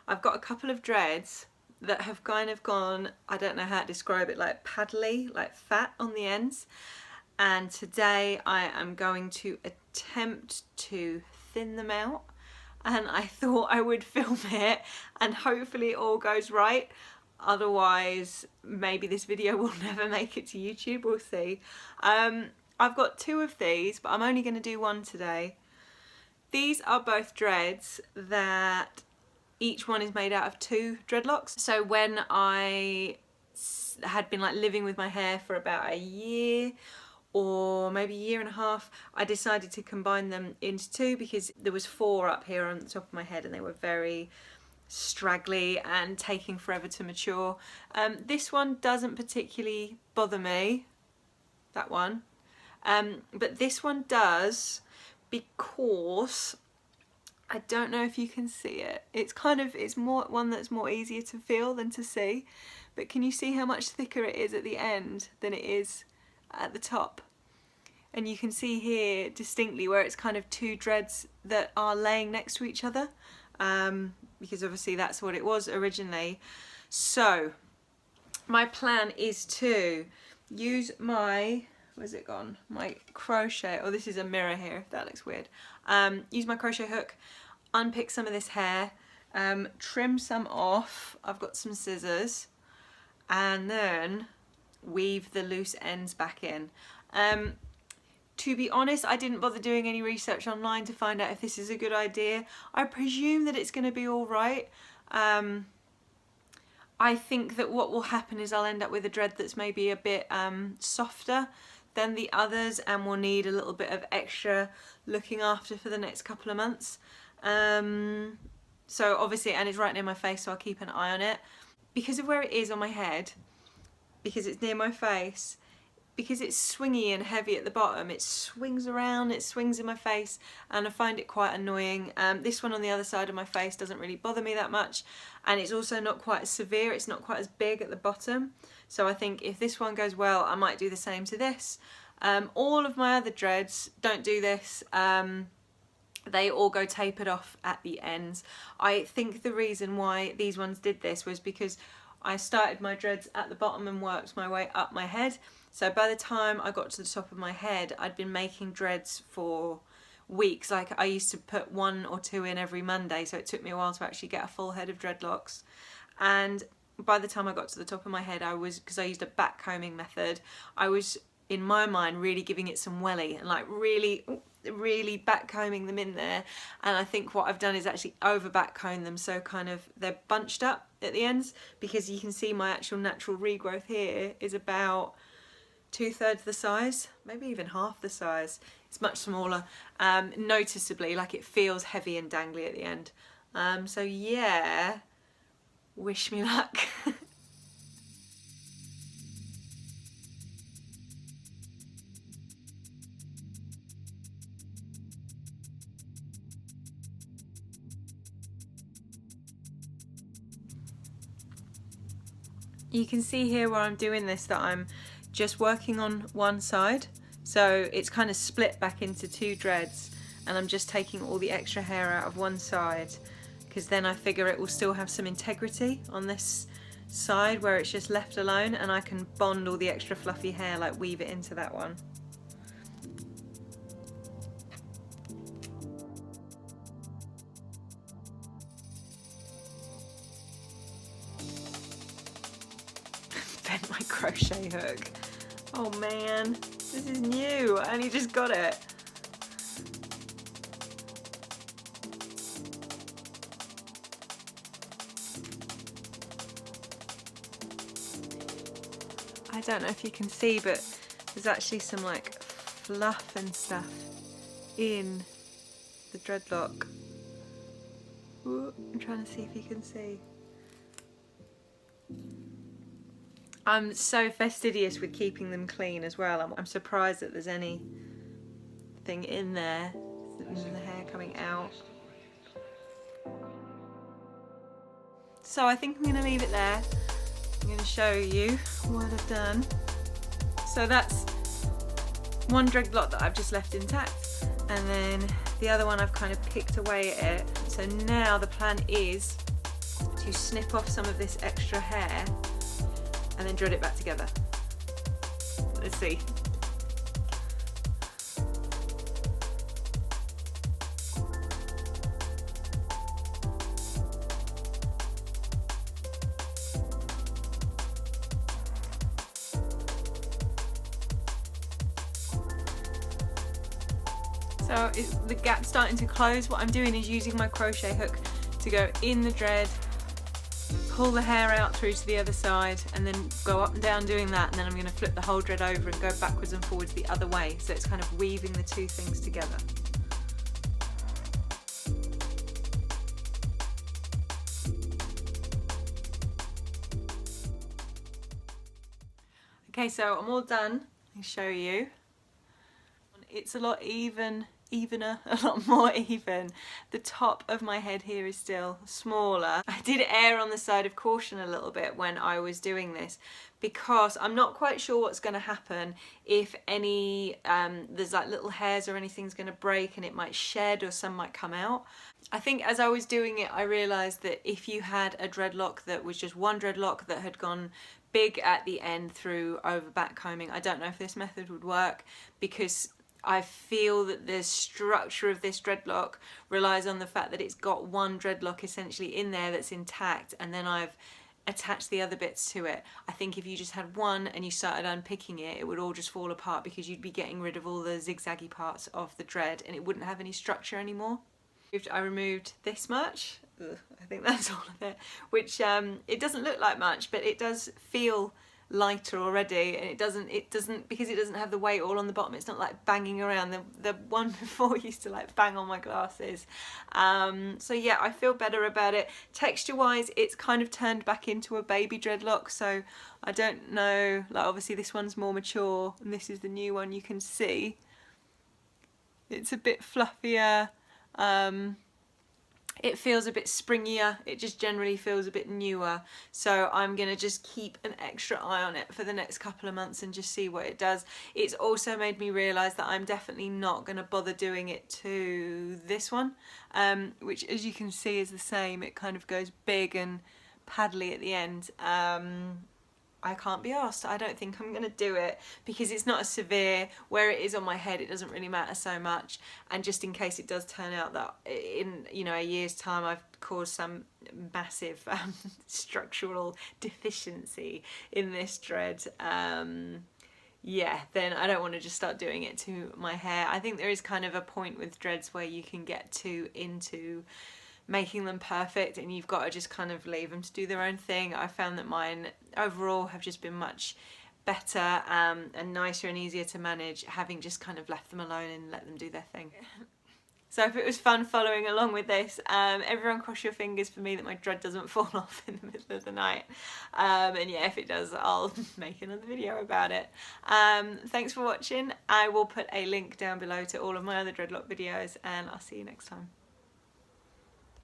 I've got a couple of dreads that have kind of gone, I don't know how to describe it, like paddly, like fat on the ends. And today I am going to attempt to thin them out, and I thought I would film it and hopefully it all goes right. Otherwise maybe this video will never make it to YouTube, we'll see. I've got two of these, but I'm only going to do one today. These are both dreads that each one is made out of 2 dreadlocks. So when I had been like living with my hair for about a year or maybe a year and a half, I decided to combine them into 2 because there was 4 up here on the top of my head and they were very straggly and taking forever to mature. This one doesn't particularly bother me, that one, but this one does, because I don't know if you can see it. It's more one that's more easier to feel than to see, but can you see how much thicker it is at the end than it is at the top? And you can see here distinctly where it's kind of 2 dreads that are laying next to each other, because obviously that's what it was originally. So my plan is to use my, where's it gone? My crochet, oh this is a mirror here if that looks weird. Use my crochet hook, unpick some of this hair, trim some off, I've got some scissors, and then weave the loose ends back in. To be honest, I didn't bother doing any research online to find out if this is a good idea. I presume that it's going to be all right. I think that what will happen is I'll end up with a dread that's maybe a bit softer than the others and will need a little bit of extra looking after for the next couple of months. So obviously, and it's right near my face, so I'll keep an eye on it. Because of where it is on my head, because it's near my face, because it's swingy and heavy at the bottom, it swings around, it swings in my face, and I find it quite annoying. This one on the other side of my face doesn't really bother me that much, and it's also not quite as severe, it's not quite as big at the bottom. So I think if this one goes well, I might do the same to this. All of my other dreads don't do this. They all go tapered off at the ends. I think the reason why these ones did this was because I started my dreads at the bottom and worked my way up my head. So by the time I got to the top of my head, I'd been making dreads for weeks. Like I used to put 1 or 2 in every Monday, so it took me a while to actually get a full head of dreadlocks. And by the time I got to the top of my head, because I used a backcombing method, I was in my mind really giving it some welly and like really backcombing them in there. And I think what I've done is actually over backcomb them, so kind of they're bunched up at the ends, because you can see my actual natural regrowth here is about 2/3 the size, maybe even half the size. It's much smaller, noticeably, like it feels heavy and dangly at the end. So yeah, wish me luck. You can see here where I'm doing this that I'm just working on one side, so it's kind of split back into 2 dreads, and I'm just taking all the extra hair out of one side, because then I figure it will still have some integrity on this side where it's just left alone, and I can bond all the extra fluffy hair, like weave it into that one. Bent my crochet hook. Oh man, this is new. I only just got it. I don't know if you can see, but there's actually some like fluff and stuff in the dreadlock. Ooh, I'm trying to see if you can see. I'm so fastidious with keeping them clean as well. I'm surprised that there's anything in there, the hair coming out. So I think I'm going to leave it there. I'm going to show you what I've done. So that's one dreadlock that I've just left intact, and then the other one I've kind of picked away at it. So now the plan is to snip off some of this extra hair and then dread it back together. Let's see. So the gap's starting to close. What I'm doing is using my crochet hook to go in the dread, pull the hair out through to the other side, and then go up and down doing that, and then I'm going to flip the whole dread over and go backwards and forwards the other way. So it's kind of weaving the two things together. Okay, so I'm all done. I'll show you. It's a lot evener, a lot more even. The top of my head here is still smaller. I did err on the side of caution a little bit when I was doing this, because I'm not quite sure what's going to happen if any, there's like little hairs or anything's going to break and it might shed or some might come out. I think as I was doing it, I realised that if you had a dreadlock that was just one dreadlock that had gone big at the end through over backcombing, I don't know if this method would work, because I feel that the structure of this dreadlock relies on the fact that it's got one dreadlock essentially in there that's intact, and then I've attached the other bits to it. I think if you just had one and you started unpicking it, it would all just fall apart because you'd be getting rid of all the zigzaggy parts of the dread and it wouldn't have any structure anymore. I removed this much. Ugh, I think that's all of it, which it doesn't look like much, but it does feel lighter already, and it doesn't because it doesn't have the weight all on the bottom. It's not like banging around. The one before used to like bang on my glasses. So yeah, I feel better about it. Texture wise, it's kind of turned back into a baby dreadlock, so I don't know, like obviously this one's more mature and this is the new one. You can see it's a bit fluffier. It feels a bit springier, it just generally feels a bit newer. So I'm gonna just keep an extra eye on it for the next couple of months and just see what it does. It's also made me realise that I'm definitely not gonna bother doing it to this one, which as you can see is the same. It kind of goes big and paddly at the end. I can't be asked. I don't think I'm going to do it because it's not as severe. Where it is on my head, it doesn't really matter so much. And just in case it does turn out that in, you know, a year's time I've caused some massive structural deficiency in this dread, yeah, then I don't want to just start doing it to my hair. I think there is kind of a point with dreads where you can get too into making them perfect and you've got to just kind of leave them to do their own thing. I found that mine overall have just been much better and nicer and easier to manage, having just kind of left them alone and let them do their thing. So if it was fun following along with this, everyone cross your fingers for me that my dread doesn't fall off in the middle of the night. And yeah, if it does, I'll make another video about it. Thanks for watching. I will put a link down below to all of my other dreadlock videos and I'll see you next time.